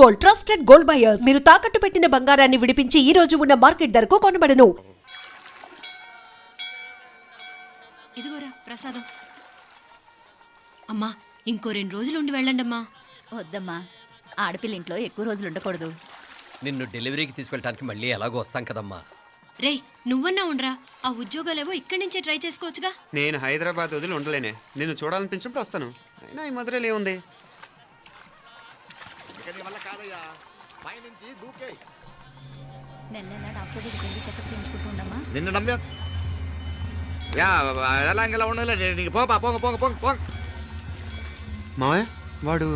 Gold, trusted gold buyers. మీరు తాకట్టు పెట్టిన బంగారాన్ని విడిపించి ఈ రోజు ఉన్న మార్కెట్ ధరకు కొనబడను. ఇదిగోరా ప్రసాదం. అమ్మా ఇంకో 2 రోజులు ఉండి వెళ్ళండమ్మా. వద్దమ్మా, ఆడపిల్ల ఇంట్లో ఎక్కువ రోజులు ఉండకూడదు. నిన్ను డెలివరీకి తీసుకెళ్ళడానికి మళ్ళీ ఎలాగో వస్తాం కదమ్మా. రేయ్ నువ్వన్నా ఉండరా, ఆ ఉద్యోగాలేవో ఇక్కడి నుంచే ట్రై చేసుకోవచ్చుగా. నేను హైదరాబాద్ వదిలి ఉండలేనే. నిన్ను చూడాలనిపించినప్పుడు వస్తాను. అయినా ఈ మధురలో ఏముంది? నెల నెల డాక్టర్ దగ్గరికి వెళ్ళి చెకప్ చేయించుకుంటూ ఉండమ్మా. నిన్ను నమ్మా ఎలా ఇంకెలా ఉండాలి నీకు పోపా పోంగ పోంగ పోంగ పోంగ. మావయ్య వాడు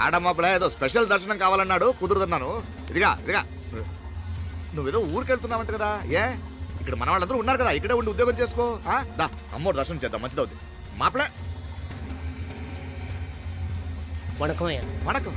ఆడమ్మప్పుడే ఏదో స్పెషల్ దర్శనం కావాలన్నాడు, కుదురుతున్నాను. ఇదిగా ఇదిగా నువ్వేదో ఊరికి వెళ్తున్నావంట కదా. ఏ ఇక్కడ మన వాళ్ళందరూ ఉన్నారు కదా, ఇక్కడే ఉండి ఉద్యోగం చేసుకో. దా అమ్మోడు దర్శనం చేద్దాం, మంచిదవుద్ది. మాపలే వణకం.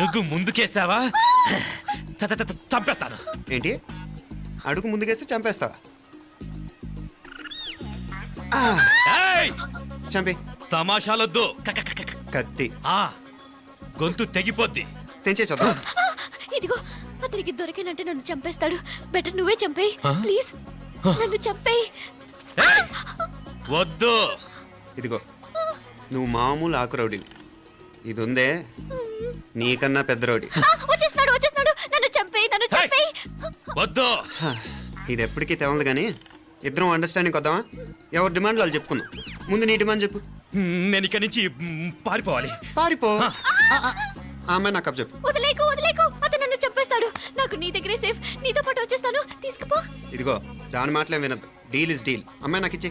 అడుగు ముందుకేసావా చంపేస్తాను. ఏంటి? అడుగు ముందుకేస్తే చంపేస్తావా? చంపి. తమాషాలొద్దు. కత్తి గొంతు తెగిపోద్ది. తెంచే చూద్దాం. ఇదిగో అతనికి దొరికినంటే నన్ను చంపేస్తాడు. బెటర్ నువ్వే చంపేయి ప్లీజ్. నన్ను చంపేయి. వద్దు. ఇదిగో నువ్వు మామూలు ఆకు రౌడీ. ఇది ఉందే నీకన్నా పెద్ద రౌడీ. వచ్చేస్తున్నాడు వచ్చేస్తున్నాడు. నన్ను చంపేయి నన్ను చంపేయి. వద్దు. ఇది ఎప్పటికీ తెవలదు కానీ ఇద్దరం అండర్స్టాండింగ్ వద్దామా? ఎవరి డిమాండ్లు వాళ్ళు చెప్పుకుందాం. ముందు నీ డిమాండ్ చెప్పు. నేను ఇక్కడి నుంచి పారిపోవాలి. పారిపో. ఆమె నాకు చెప్పు. వదిలేకు వదిలేకు, అతను నన్ను చంపేస్తాడు. నాకు నీ దగ్గరే సేఫ్. నీతో పాటు వచ్చేస్తాను, తీసుకుపో. ఇదిగో దాని మాటలే వినద్దు. Deal is deal. అమ్మాయి నాకు ఇచ్చే.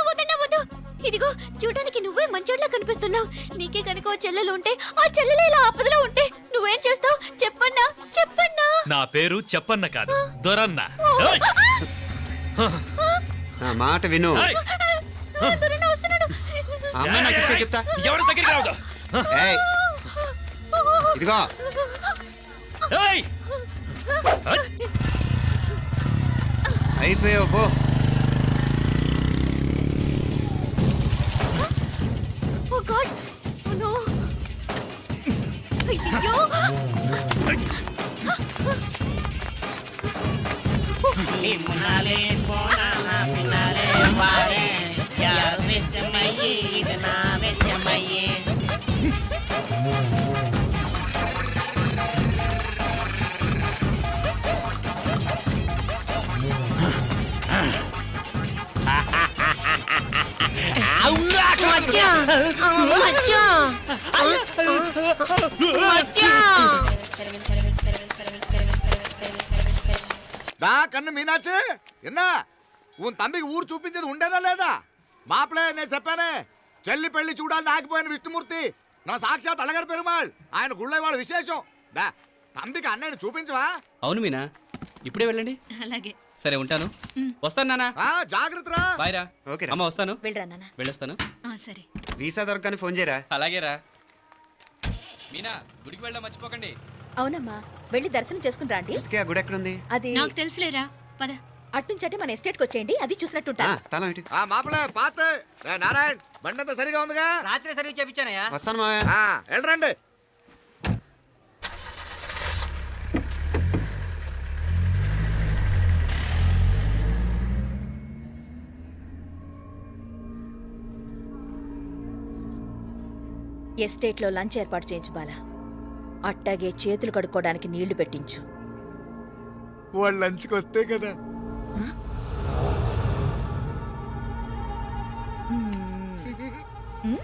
వద్దన్నా వద్దు. ఇదిగో చూడడానికి నువ్వే మంచోట్లా కనిపిస్తున్నావు. నీకే కనుక ఓ చెల్లెలు ఉంటే, ఆ చెల్లెలు ఇలా ఆపదలో ఉంటే నువ్వేం చేస్తావు చెప్పన్నా? చెప్పన్నా. నా పేరు చెప్పన్న కాదు, దొరన్న. నా మాట విను. దొరన్న వస్తున్నాడు. అమ్మాయి నాకు ఇచ్చే చెప్తా. ఎవరి దగ్గరికి రావద్దు. ఇదిగో అయిపోయావు పో. Oh God! Oh no! అయ్యో! నిన్నాలే పోనా పిన్నాలే వారే యార్ వెచ్చమయ్యి ఇది నా వెచ్చమయ్యి. దా కన్ను మీనాచి ఎన్నా ఉన్ తండ్రికి ఊరు చూపించేది ఉండేదా లేదా? మాపలే నేను చెప్పానే, చెల్లి పెళ్లి చూడాలని ఆగిపోయిన విష్ణుమూర్తి నా సాక్షాత్ అలగర్ పెరుమాళ్. ఆయన గుళ్ళో వాళ్ళ విశేషం. దా తండ్రికి అన్నయ్యని చూపించవా? అవును మీనా, ఇప్పుడే వెళ్ళండి. అలాగే సరే ఉంటాను. వస్తాను నాన్న. జాగ్రత్త రా. బాయ్ రా. ఓకే అమ్మ వస్తాను. వెళ్ళరా నాన్న. వెళ్ళొస్తాను. సరే. వీసా దొరకని ఫోన్ చేయరా. అలాగే రా. మీనా గుడికి వెళ్ళడం మర్చిపోకండి. అవునమ్మా, వెళ్ళి దర్శనం చేసుకుని రండి. ఆ గుడి ఎక్కడుంది? అది నాకు తెలుసులేరా, పద. అట్నుంచంటే మన ఎస్టేట్కి వచ్చేయండి, అది చూసినట్టుంటా. తల ఇటు. మాపలే పాత నారాయణ్ బండంతా సరిగా ఉందిగా? రాత్రి సర్వీస్ చేపించానయ్యా. వస్తాను మావయ్య. వెళ్ళరండి. ఎస్టేట్లో లంచ్ ఏర్పాటు చేయించు బాలా. అట్టాగే చేతులు కడుక్కోవడానికి నీళ్లు పెట్టించు. వాళ్ళు లంచ్కి వస్తే కదా. Hmm?